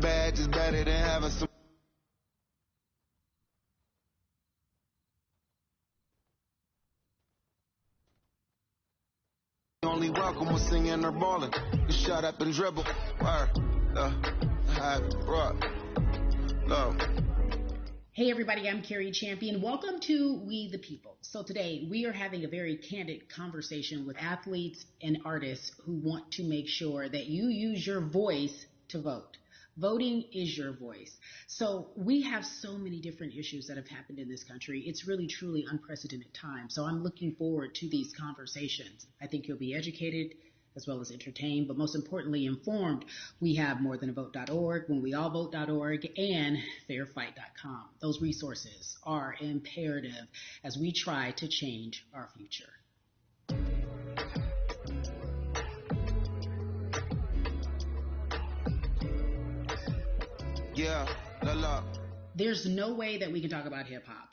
badge is better than having some. Only welcome was singing or balling. You shut up and dribble. Hey everybody, I'm Carrie Champion. Welcome to We the People. So today we are having a very candid conversation with athletes and artists who want to make sure that you use your voice to vote. Voting is your voice. So we have so many different issues that have happened in this country. It's really, truly unprecedented time. So I'm looking forward to these conversations. I think you'll be educated as well as entertained, but most importantly informed. We have morethanavote.org, whenweallvote.org, and fairfight.com. Those resources are imperative as we try to change our future. Yeah, la. There's no way that we can talk about hip hop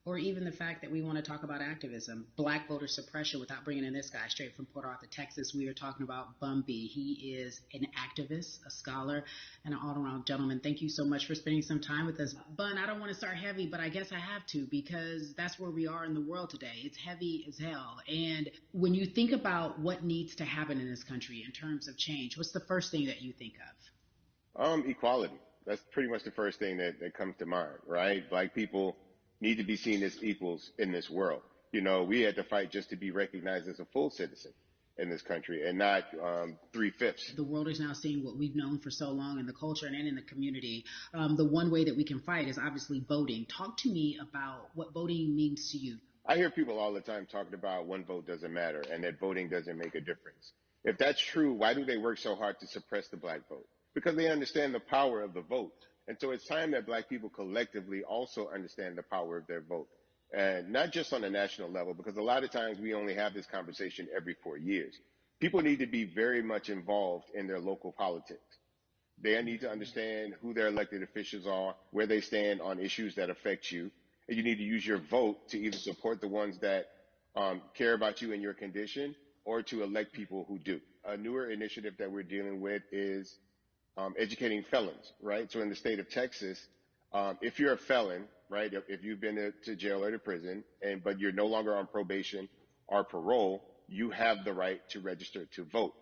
or even the fact that we want to talk about activism, black voter suppression, without bringing in this guy straight from Port Arthur, Texas. We are talking about Bun B. He is an activist, a scholar, and an all-around gentleman. Thank you so much for spending some time with us. Bun, I don't want to start heavy, but I guess I have to because that's where we are in the world today. It's heavy as hell. And when you think about what needs to happen in this country in terms of change, what's the first thing that you think of? Equality. That's pretty much the first thing that comes to mind, right? Black people need to be seen as equals in this world. You know, we had to fight just to be recognized as a full citizen in this country and not 3/5. The world is now seeing what we've known for so long in the culture and in the community. The one way that we can fight is obviously voting. Talk to me about what voting means to you. I hear people all the time talking about one vote doesn't matter and that voting doesn't make a difference. If that's true, why do they work so hard to suppress the black vote? Because they understand the power of the vote. And so it's time that black people collectively also understand the power of their vote. And not just on a national level, because a lot of times we only have this conversation every 4 years. People need to be very much involved in their local politics. They need to understand who their elected officials are, where they stand on issues that affect you. And you need to use your vote to either support the ones that care about you and your condition or to elect people who do. A newer initiative that we're dealing with is educating felons, right? So in the state of Texas, if you're a felon, right, if you've been to jail or to prison, but you're no longer on probation or parole, you have the right to register to vote.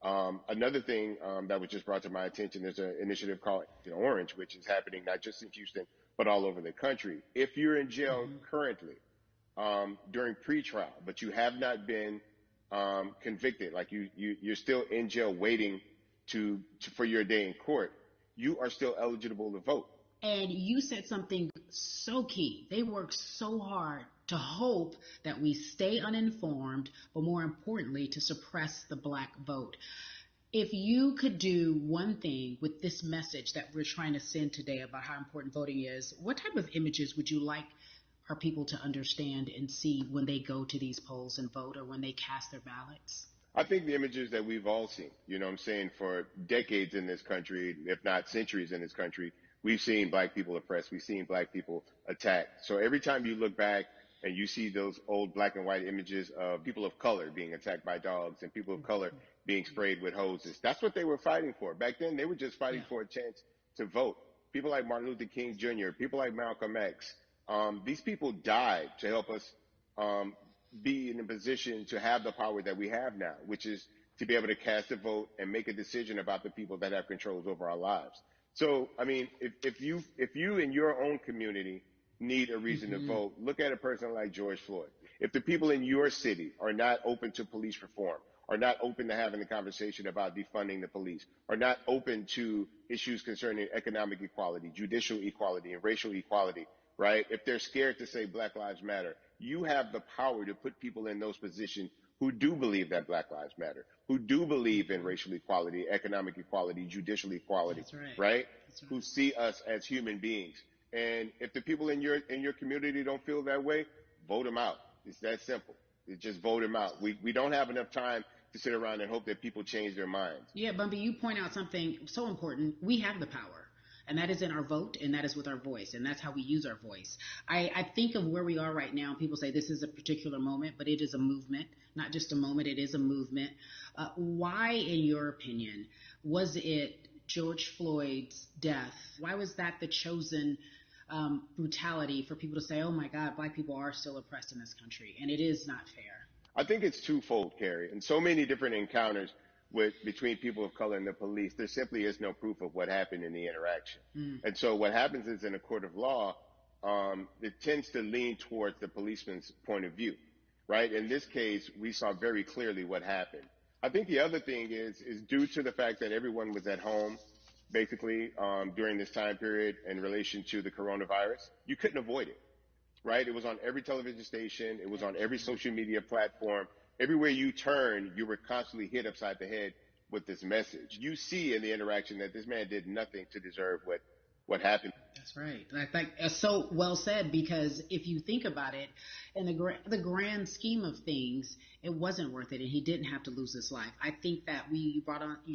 Another thing that was just brought to my attention, there's an initiative called Orange, which is happening not just in Houston, but all over the country. If you're in jail currently during pretrial, but you have not been convicted, like you're still in jail waiting for your day in court, you are still eligible to vote. And you said something so key. They work so hard to hope that we stay uninformed, but more importantly, to suppress the black vote. If you could do one thing with this message that we're trying to send today about how important voting is, what type of images would you like our people to understand and see when they go to these polls and vote or when they cast their ballots? I think the images that we've all seen, you know what I'm saying, for decades in this country, if not centuries in this country, we've seen black people oppressed. We've seen black people attacked. So every time you look back and you see those old black and white images of people of color being attacked by dogs and people of color being sprayed with hoses, that's what they were fighting for. Back then, they were just fighting for a chance to vote. People like Martin Luther King Jr., people like Malcolm X, these people died to help us be in a position to have the power that we have now, which is to be able to cast a vote and make a decision about the people that have controls over our lives. So, I mean, if you in your own community need a reason to vote, look at a person like George Floyd. If the people in your city are not open to police reform, are not open to having a conversation about defunding the police, are not open to issues concerning economic equality, judicial equality, and racial equality, right? If they're scared to say Black Lives Matter, you have the power to put people in those positions who do believe that Black Lives Matter, who do believe in racial equality, economic equality, judicial equality, right? Who see us as human beings. And if the people in your community don't feel that way, vote them out. It's that simple. It's just vote them out. We don't have enough time to sit around and hope that people change their minds. Yeah, Bumby, you point out something so important. We have the power. And that is in our vote, and that is with our voice, and that's how we use our voice. I think of where we are right now. People say this is a particular moment, but it is a movement, not just a moment. It is a movement. Why, in your opinion, was it George Floyd's death, why was that the chosen brutality for people to say, oh my God, black people are still oppressed in this country, and it is not fair? I think it's twofold, Carrie. In so many different encounters between people of color and the police, there simply is no proof of what happened in the interaction. And so what happens is in a court of law, it tends to lean towards the policeman's point of view, right? In this case, we saw very clearly what happened. I think the other thing is due to the fact that everyone was at home, basically, during this time period in relation to the coronavirus, you couldn't avoid it, right? It was on every television station. It was on every social media platform. Everywhere you turn, you were constantly hit upside the head with this message. You see in the interaction that this man did nothing to deserve what happened. That's right. That's so well said, because if you think about it, in the grand scheme of things, it wasn't worth it, and he didn't have to lose his life. I think that you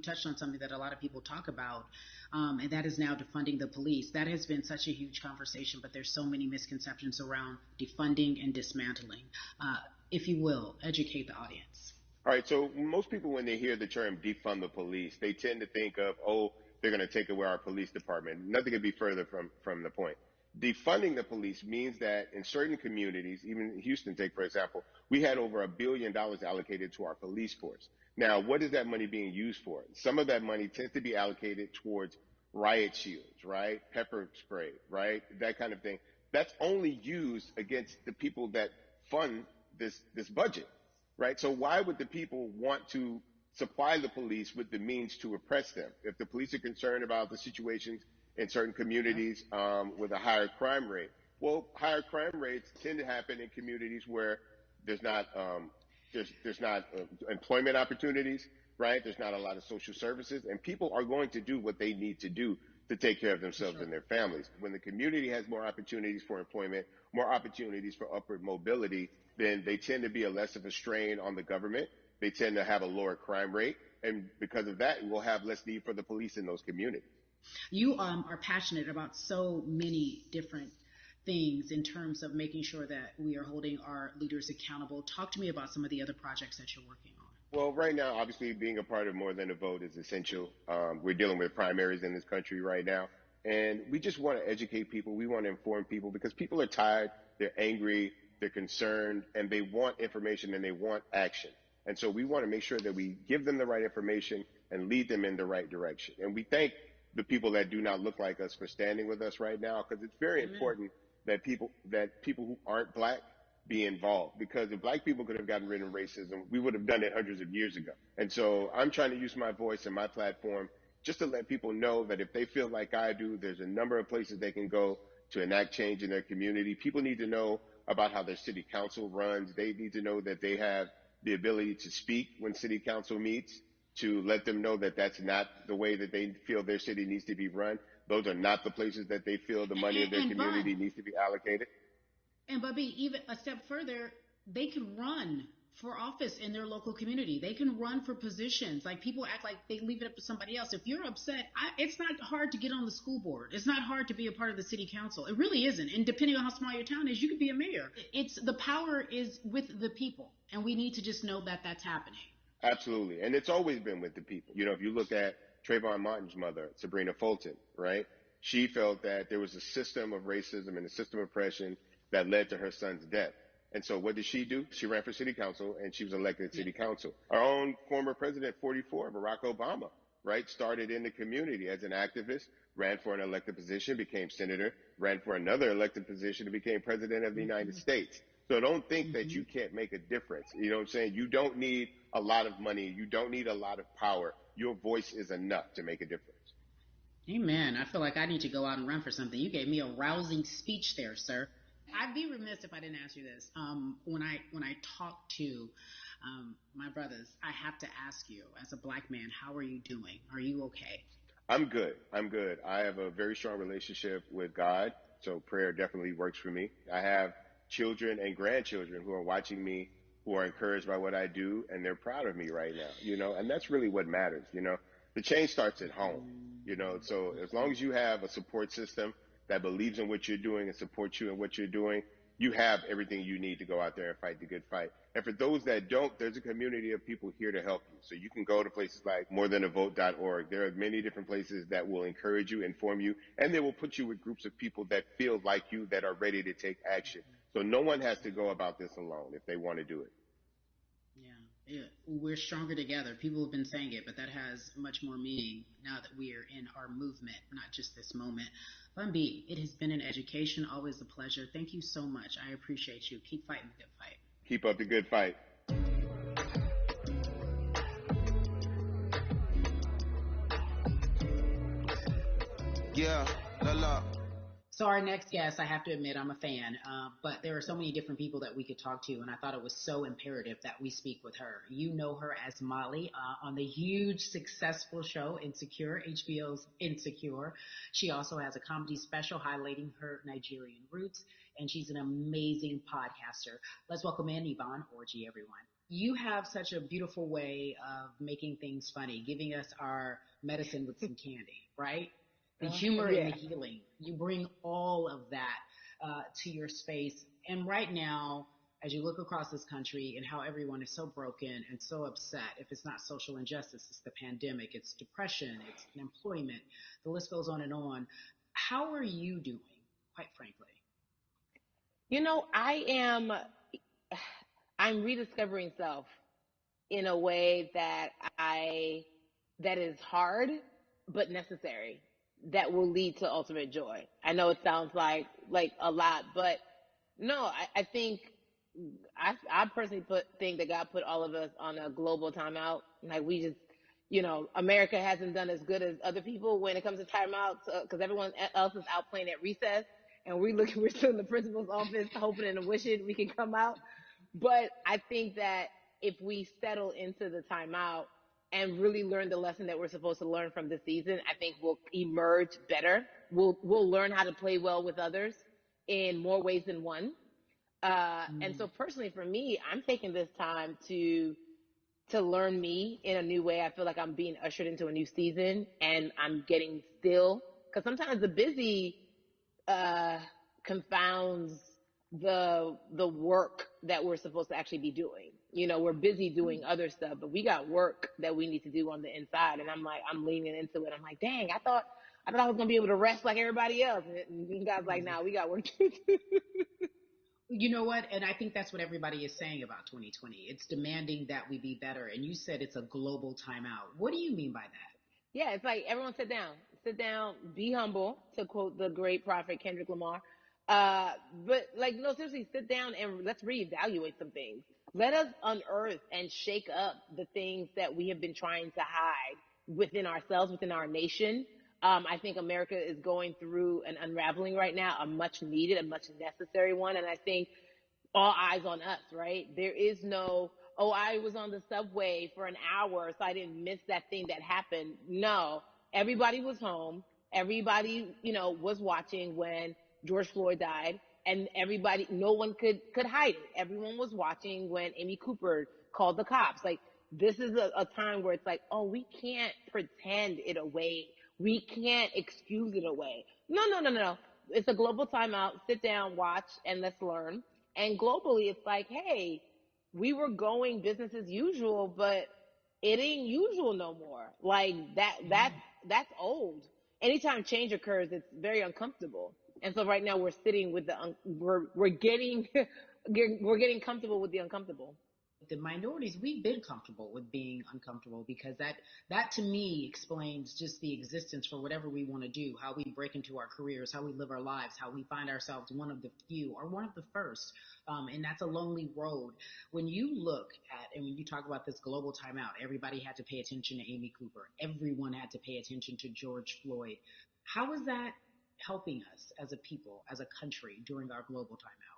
touched on something that a lot of people talk about, and that is now defunding the police. That has been such a huge conversation, but there's so many misconceptions around defunding and dismantling. If you will, educate the audience. All right, so most people, when they hear the term defund the police, they tend to think of, oh, they're going to take away our police department. Nothing could be further from the point. Defunding the police means that in certain communities, even Houston, take for example, we had over $1 billion allocated to our police force. Now, what is that money being used for? Some of that money tends to be allocated towards riot shields, right? Pepper spray, right? That kind of thing. That's only used against the people that fund this budget, right? So why would the people want to supply the police with the means to oppress them? If the police are concerned about the situations in certain communities with a higher crime rate, well, higher crime rates tend to happen in communities where there's not employment opportunities, right? There's not a lot of social services, and people are going to do what they need to do to take care of themselves and their families. When the community has more opportunities for employment, more opportunities for upward mobility, then they tend to be less of a strain on the government. They tend to have a lower crime rate. And because of that, we'll have less need for the police in those communities. You are passionate about so many different things in terms of making sure that we are holding our leaders accountable. Talk to me about some of the other projects that you're working on. Well, right now, obviously, being a part of More Than a Vote is essential. We're dealing with primaries in this country right now. And we just want to educate people. We want to inform people because people are tired, they're angry, they're concerned, and they want information and they want action. And so we want to make sure that we give them the right information and lead them in the right direction. And we thank the people that do not look like us for standing with us right now, because it's very important that people who aren't black be involved, because if black people could have gotten rid of racism, we would have done it hundreds of years ago. And so I'm trying to use my voice and my platform just to let people know that if they feel like I do, there's a number of places they can go to enact change in their community. People need to know about how their city council runs. They need to know that they have the ability to speak when city council meets, to let them know that that's not the way that they feel their city needs to be run. Those are not the places that they feel the money of their community needs to be allocated. And Bubby, even a step further, they can run for office in their local community. They can run for positions. Like, people act like they leave it up to somebody else. If you're upset, it's not hard to get on the school board. It's not hard to be a part of the city council. It really isn't. And depending on how small your town is, you could be a mayor. The power is with the people, and we need to just know that that's happening. Absolutely. And it's always been with the people. You know, if you look at Trayvon Martin's mother, Sabrina Fulton, right? She felt that there was a system of racism and a system of oppression that led to her son's death. And so what did she do? She ran for city council, and she was elected to city council. Our own former president, 44, Barack Obama, right, started in the community as an activist, ran for an elected position, became senator, ran for another elected position, and became president of the United States. So don't think that you can't make a difference. You know what I'm saying? You don't need a lot of money. You don't need a lot of power. Your voice is enough to make a difference. Amen. I feel like I need to go out and run for something. You gave me a rousing speech there, sir. I'd be remiss if I didn't ask you this. When I talk to my brothers, I have to ask you, as a black man, how are you doing? Are you okay? I'm good. I'm good. I have a very strong relationship with God, so prayer definitely works for me. I have children and grandchildren who are watching me, who are encouraged by what I do, and they're proud of me right now, you know, and that's really what matters, you know. The change starts at home, you know, so as long as you have a support system that believes in what you're doing and supports you in what you're doing, you have everything you need to go out there and fight the good fight. And for those that don't, there's a community of people here to help you. So you can go to places like morethanavote.org. There are many different places that will encourage you, inform you, and they will put you with groups of people that feel like you, that are ready to take action. So no one has to go about this alone if they want to do it. Yeah, we're stronger together. People have been saying it, but that has much more meaning now that we are in our movement, not just this moment. Bumby, it has been an education, always a pleasure. Thank you so much. I appreciate you. Keep fighting the good fight. Keep up the good fight. Yeah, la. So our next guest, I have to admit, I'm a fan, but there are so many different people that we could talk to, and I thought it was so imperative that we speak with her. You know her as Molly on the huge, successful show Insecure, HBO's Insecure. She also has a comedy special highlighting her Nigerian roots, and she's an amazing podcaster. Let's welcome in Yvonne Orji, everyone. You have such a beautiful way of making things funny, giving us our medicine with some candy, right? The humor and the healing. You bring all of that to your space. And right now, as you look across this country and how everyone is so broken and so upset, if it's not social injustice, it's the pandemic, it's depression, it's unemployment, the list goes on and on. How are you doing, quite frankly? You know, I'm rediscovering self in a way that is hard, but necessary, that will lead to ultimate joy. I know it sounds like a lot, but no, I think I personally think that God put all of us on a global timeout. Like we just, America hasn't done as good as other people when it comes to timeouts because everyone else is out playing at recess, and we're still in the principal's office hoping and wishing we can come out. But I think that if we settle into the timeout and really learn the lesson that we're supposed to learn from this season, I think we'll emerge better. We'll learn how to play well with others in more ways than one. And so personally for me, I'm taking this time to learn me in a new way. I feel like I'm being ushered into a new season, and I'm getting still, because sometimes the busy confounds the work that we're supposed to actually be doing. We're busy doing other stuff, but we got work that we need to do on the inside. And I'm leaning into it. I'm like, dang, I thought I was gonna be able to rest like everybody else. And God's like, nah, we got work to do. You know what? And I think that's what everybody is saying about 2020. It's demanding that we be better. And you said it's a global timeout. What do you mean by that? Yeah, it's like everyone sit down, be humble, to quote the great prophet Kendrick Lamar. But like, no, seriously, sit down and let's reevaluate some things. Let us unearth and shake up the things that we have been trying to hide within ourselves, within our nation. I think America is going through an unraveling right now, a much needed, a much necessary one. And I think all eyes on us, right? There is no, oh, I was on the subway for an hour, so I didn't miss that thing that happened. No, everybody was home. Everybody, was watching when George Floyd died, and everybody, no one could hide it. Everyone was watching when Amy Cooper called the cops. Like, this is a time where it's like, oh, we can't pretend it away. We can't excuse it away. No. It's a global timeout. Sit down, watch, and let's learn. And globally, it's like, hey, we were going business as usual, but it ain't usual no more. Like that's old. Anytime change occurs, it's very uncomfortable. And so right now we're sitting with we're getting we're getting comfortable with the uncomfortable. The minorities, we've been comfortable with being uncomfortable, because that to me explains just the existence for whatever we want to do, how we break into our careers, how we live our lives, how we find ourselves one of the few or one of the first. And that's a lonely road. When you look at, and when you talk about this global timeout, everybody had to pay attention to Amy Cooper. Everyone had to pay attention to George Floyd. How is that helping us as a people, as a country during our global timeout?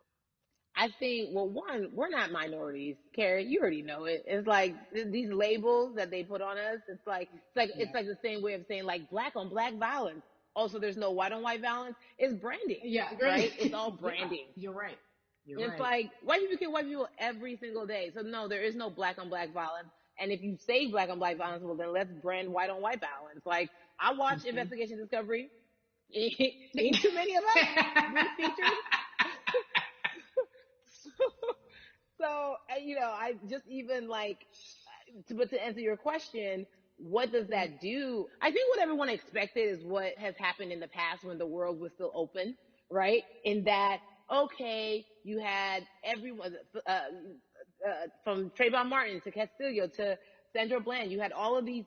I think, well, one, we're not minorities, Carrie. You already know it. It's like these labels that they put on us. It's like the same way of saying like black on black violence. Also, there's no white on white violence. It's branding. Yeah, right. It's all branding. Yeah, you're right. It's like white people kill white people every single day. So no, there is no black on black violence. And if you say black on black violence, well then let's brand white on white violence. Like I watch Investigation Discovery. Ain't too many of us been featured. So, I just even like, but to answer your question, what does that do? I think what everyone expected is what has happened in the past when the world was still open, right? In that, okay, you had everyone, from Trayvon Martin to Castillo to Sandra Bland, you had all of these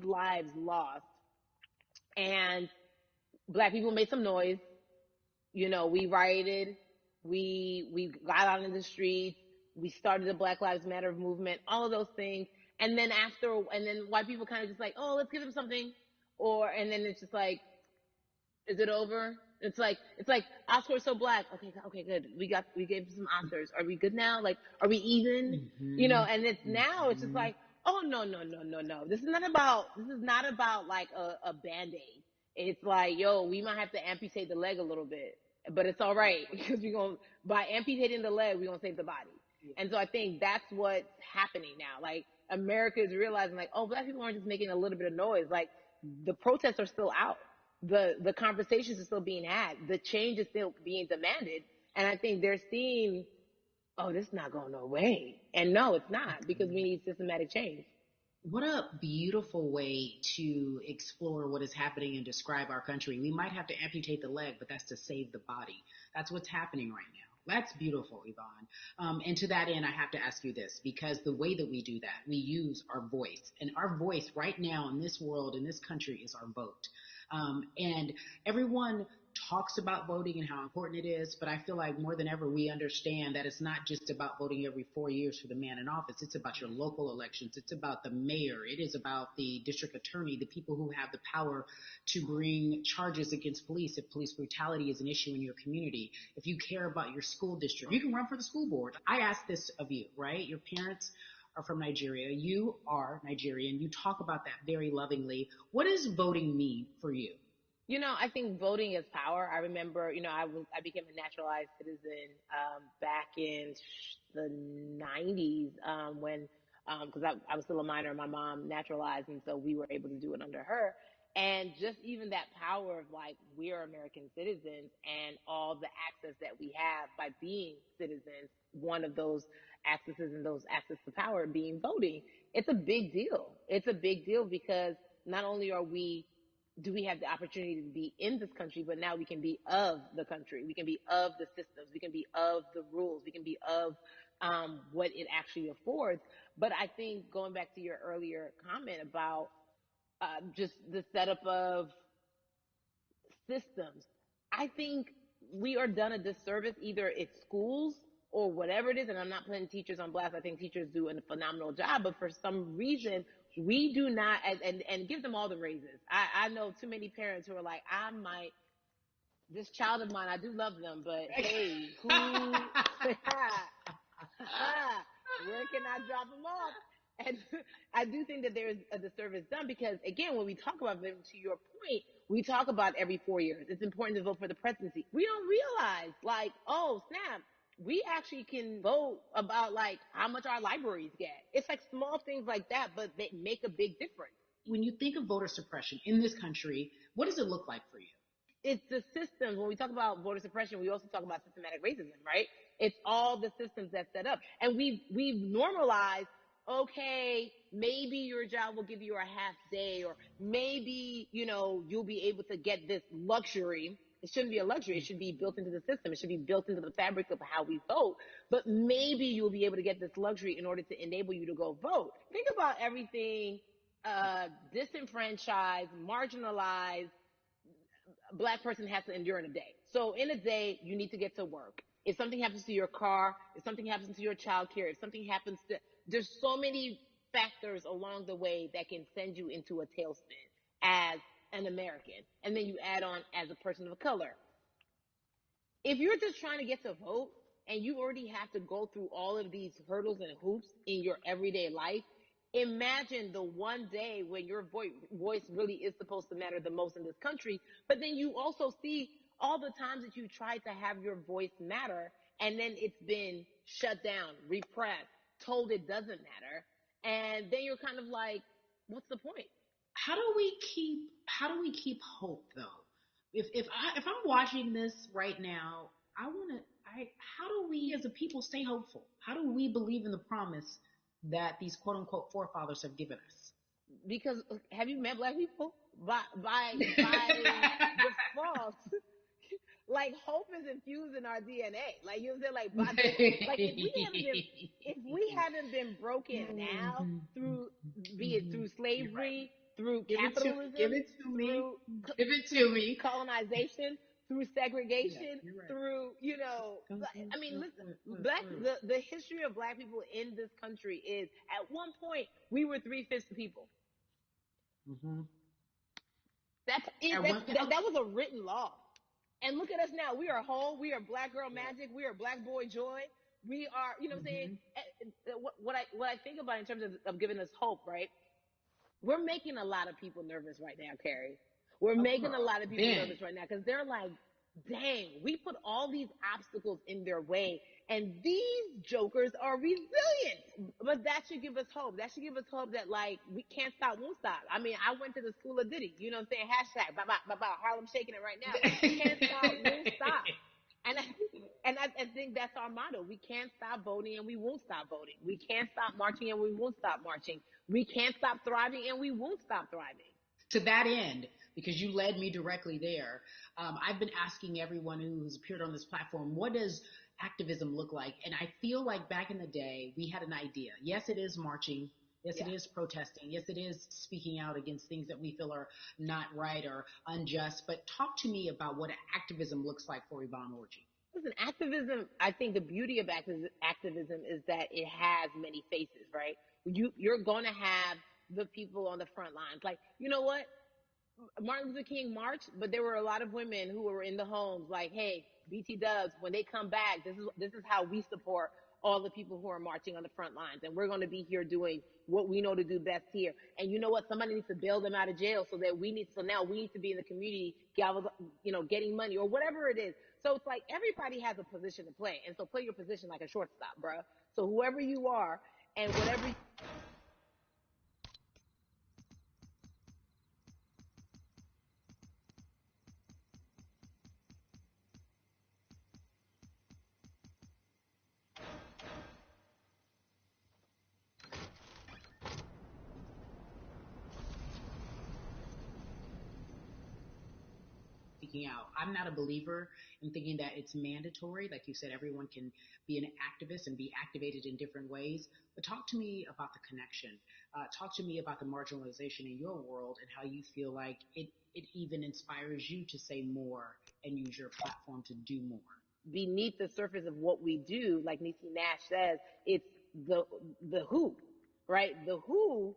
lives lost, and black people made some noise. We rioted, we got out in the streets, we started the Black Lives Matter movement, all of those things. And then white people kind of just like, oh, let's give them something. And then it's just like, is it over? It's like Oscar is so black. Okay, good. We gave some Oscars. Are we good now? Like, are we even? And it's now it's just like, oh no, no, no, no, no. This is not about like a Band-Aid. It's like, yo, we might have to amputate the leg a little bit, but it's all right because by amputating the leg, we're gonna save the body. And so I think that's what's happening now. Like, America is realizing, like, oh, black people aren't just making a little bit of noise. Like, the protests are still out. The conversations are still being had. The change is still being demanded. And I think they're seeing, oh, this is not going away. And no, it's not, because we need systematic change. What a beautiful way to explore what is happening and describe our country. We might have to amputate the leg, but that's to save the body. That's what's happening right now. That's beautiful, Yvonne. And to that end, I have to ask you this, because the way that we do that, we use our voice. And our voice right now in this world, in this country, is our vote. And everyone talks about voting and how important it is, but I feel like more than ever we understand that it's not just about voting every 4 years for the man in office. It's about your local elections. It's about the mayor. It is about the district attorney, the people who have the power to bring charges against police if police brutality is an issue in your community. If you care about your school district, you can run for the school board. I ask this of you, right? Your parents are from Nigeria. You are Nigerian. You talk about that very lovingly. What does voting mean for you? I think voting is power. I remember, I became a naturalized citizen back in the 90s, when because I was still a minor. My mom naturalized, and so we were able to do it under her. And just even that power of, like, we are American citizens, and all the access that we have by being citizens, one of those accesses and those access to power being voting. It's a big deal. It's a big deal because not only do we have the opportunity to be in this country, but now we can be of the country. We can be of the systems. We can be of the rules. We can be of what it actually affords. But I think, going back to your earlier comment about just the setup of systems, I think we are done a disservice, either it's schools or whatever it is. And I'm not putting teachers on blast. I think teachers do a phenomenal job, but for some reason we do not, and give them all the raises. I know too many parents who are like, this child of mine, I do love them, but hey, where can I drop them off? And I do think that there is a disservice done, because, again, when we talk about voting, to your point, we talk about every 4 years. It's important to vote for the presidency. We don't realize, like, oh, snap, we actually can vote about, like, how much our libraries get. It's like small things like that, but they make a big difference. When you think of voter suppression in this country, what does it look like for you? It's the systems. When we talk about voter suppression, we also talk about systematic racism, right? It's all the systems that set up. And we've normalized, okay, maybe your job will give you a half day, or maybe, you'll be able to get this luxury. It shouldn't be a luxury. It should be built into the system. It should be built into the fabric of how we vote. But maybe you'll be able to get this luxury in order to enable you to go vote. Think about everything disenfranchised, marginalized Black person has to endure in a day. So in a day, you need to get to work. If something happens to your car, if something happens to your child care, if something happens to, there's so many factors along the way that can send you into a tailspin as an American. And then you add on as a person of color. If you're just trying to get to vote and you already have to go through all of these hurdles and hoops in your everyday life, imagine the one day when your voice really is supposed to matter the most in this country. But then you also see all the times that you tried to have your voice matter, and then it's been shut down, repressed, told it doesn't matter. And then you're kind of like, what's the point? How do we keep hope, though? If I'm watching this right now, I how do we as a people stay hopeful? How do we believe in the promise that these quote unquote forefathers have given us? Because have you met black people? By default, like hope is infused in our DNA. Like you know what I'm saying? Like by like if we haven't been broken now through be it through You're right. slavery, through Give capitalism, it to me. through Give it through to me. colonization, through Yeah, segregation, you're right. through I mean, listen, the history of black people in this country is at one point we were 3/5 the people. Mm-hmm. That's it. At one, That was a written law. And look at us now. We are whole. We are black girl magic. We are black boy joy. We are, you know what I'm saying? mm-hmm. What I think about in terms of giving us hope, right? We're making a lot of people nervous right now, Carrie. We're Oh, making a girl. lot of people Ben. nervous right now because they're like, dang, we put all these obstacles in their way and these jokers are resilient. But that should give us hope. That should give us hope that like we can't stop, won't stop. I mean, I went to the school of Diddy, you know what I'm saying? Hashtag, Harlem shaking it right now. Can't stop, won't stop. And I think that's our motto. We can't stop voting and we won't stop voting. We can't stop marching and we won't stop marching. We can't stop thriving and we won't stop thriving. To that end, because you led me directly there, I've been asking everyone who's appeared on this platform, what does activism look like? And I feel like back in the day, we had an idea. Yes, it is marching. Yes, Yeah. it is protesting. Yes, it is speaking out against things that we feel are not right or unjust. But talk to me about what activism looks like for Yvonne Orji. Listen, activism, I think the beauty of activism is that it has many faces, right? You're going to have the people on the front lines. Like, you know what? Martin Luther King marched, but there were a lot of women who were in the homes like, hey, BT Dubs, when they come back, this is how we support all the people who are marching on the front lines. And we're going to be here doing what we know to do best here. And you know what? Somebody needs to bail them out of jail so now we need to be in the community, getting money or whatever it is. So it's like everybody has a position to play. And so play your position like a shortstop, bro. So whoever you are and whatever Speaking out. I'm not a believer in thinking that it's mandatory. Like you said, everyone can be an activist and be activated in different ways. But talk to me about the connection. Talk to me about the marginalization in your world and how you feel like it even inspires you to say more and use your platform to do more. beneath the surface of what we do, like Niecy Nash says, it's the who, right? The who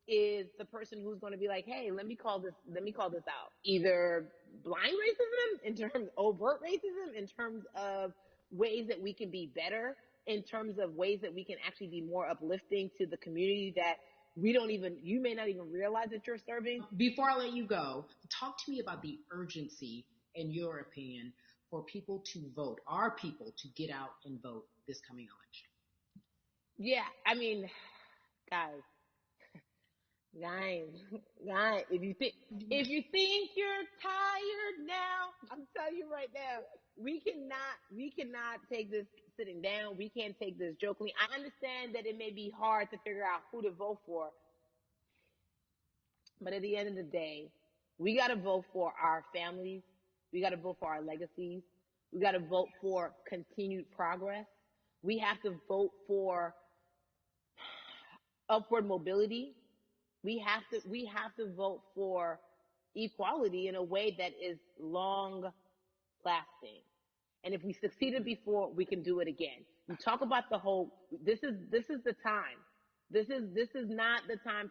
is the person who's going to be like, hey, let me call this out. Either blind racism in terms overt racism in terms of ways that we can be better, in terms of ways that we can actually be more uplifting to the community that you may not even realize that you're serving. Before I let you go, talk to me about the urgency, in your opinion, for people to vote, our people to get out and vote this coming election. Yeah, I mean, guys, Guys, guys, if you think you're tired now, I'm telling you right now, we cannot take this sitting down. We can't take this jokingly. I understand that it may be hard to figure out who to vote for, but at the end of the day, we got to vote for our families. We got to vote for our legacies. We got to vote for continued progress. We have to vote for upward mobility. We have to vote for equality in a way that is long lasting. And if we succeeded before, we can do it again. You talk about the whole. This is the time. This is not the time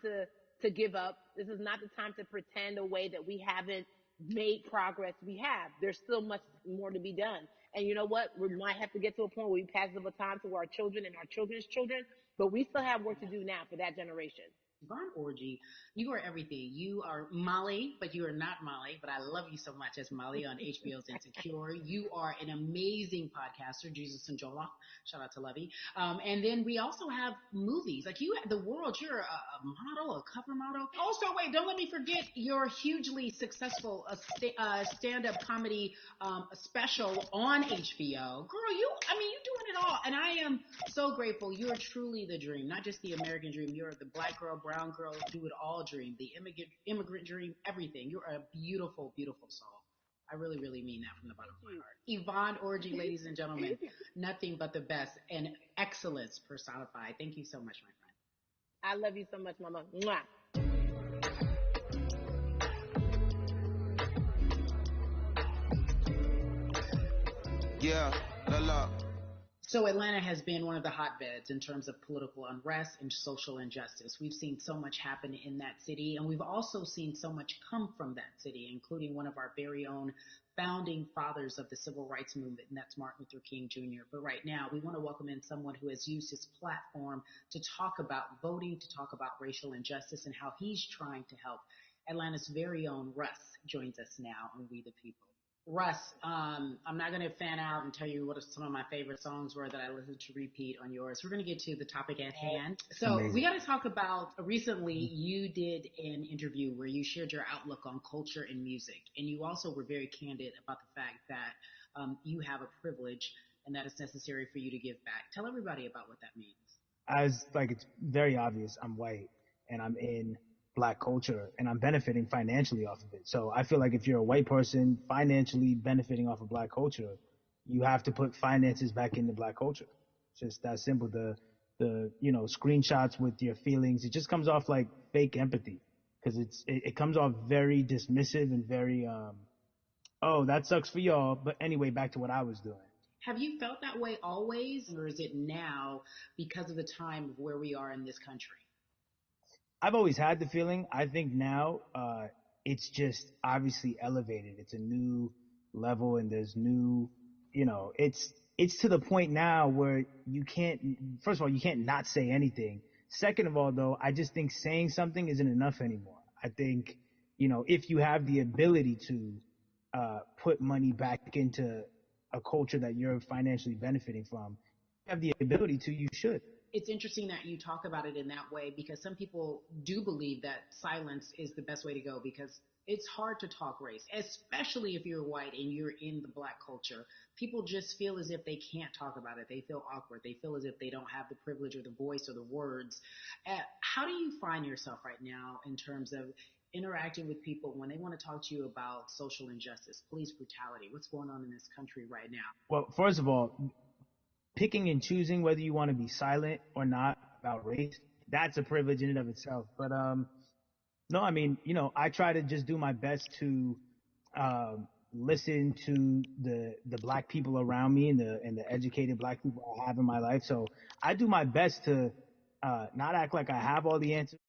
to give up. This is not the time to pretend a way that we haven't made progress. We have. There's still much more to be done. And you know what? We might have to get to a point where we pass the baton to our children and our children's children, but we still have work to do now for that generation. Yvonne Orgy, you are everything. You are Molly, but you are not Molly, but I love you so much as Molly on HBO's Insecure. You are an amazing podcaster, Jesus and Jola. Shout out to Lovey. And then we also have movies. Like you, the world, you're a model, a cover model. Also, wait, don't let me forget your hugely successful stand-up comedy special on HBO. Girl, you're doing it all. And I am so grateful. You are truly the dream, not just the American dream. You're the black girl, brown girl, do it all dream, the immigrant dream, everything. You're a beautiful, beautiful soul. I really, really mean that from the bottom of my heart. Yvonne Orgy, ladies and gentlemen, nothing but the best and excellence personified. Thank you so much, my friend. I love you so much, Mama. Mwah. Yeah, la la. So Atlanta has been one of the hotbeds in terms of political unrest and social injustice. We've seen so much happen in that city, and we've also seen so much come from that city, including one of our very own founding fathers of the civil rights movement, and that's Martin Luther King Jr. But right now, we want to welcome in someone who has used his platform to talk about voting, to talk about racial injustice, and how he's trying to help. Atlanta's very own Russ joins us now on We the People. Russ, I'm not going to fan out and tell you what some of my favorite songs were that I listened to repeat on yours. We're going to get to the topic at hand. So amazing. We got to talk about, recently you did an interview where you shared your outlook on culture and music. And you also were very candid about the fact that you have a privilege and that it's necessary for you to give back. Tell everybody about what that means. It's very obvious, I'm white and I'm in Black culture and I'm benefiting financially off of it. So I feel like if you're a white person financially benefiting off of Black culture, you have to put finances back into Black culture. It's just that simple. The screenshots with your feelings, it just comes off like fake empathy because it comes off very dismissive and very oh, that sucks for y'all, but anyway, back to what I was doing. Have you felt that way always, or is it now because of the time of where we are in this country? I've always had the feeling. I think now it's just obviously elevated. It's a new level, and there's new, it's to the point now where you can't. First of all, you can't not say anything. Second of all, though, I just think saying something isn't enough anymore. I think, if you have the ability to put money back into a culture that you're financially benefiting from, you have the ability to, you should. It's interesting that you talk about it in that way because some people do believe that silence is the best way to go because it's hard to talk race, especially if you're white and you're in the Black culture. People just feel as if they can't talk about it. They feel awkward. They feel as if they don't have the privilege or the voice or the words. How do you find yourself right now in terms of interacting with people when they want to talk to you about social injustice, police brutality? What's going on in this country right now? Well, first of all, picking and choosing whether you want to be silent or not about race, that's a privilege in and of itself. But no, I mean, I try to just do my best to listen to the Black people around me and the educated Black people I have in my life. So I do my best to not act like I have all the answers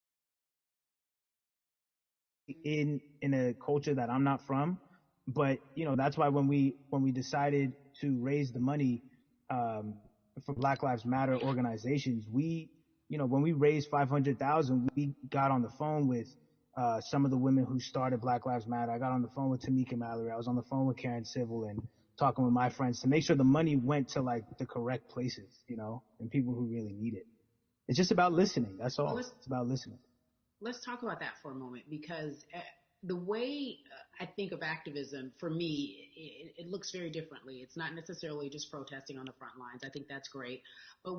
in a culture that I'm not from. But that's why when we decided to raise the money for Black Lives Matter organizations, when we raised 500,000, we got on the phone with some of the women who started Black Lives Matter. I got on the phone with Tamika Mallory. I was on the phone with Karen Civil and talking with my friends to make sure the money went to like the correct places, and people who really need it. It's just about listening. That's all. It's about listening. Let's talk about that for a moment because the way I think of activism, for me, it looks very differently. It's not necessarily just protesting on the front lines. I think that's great. But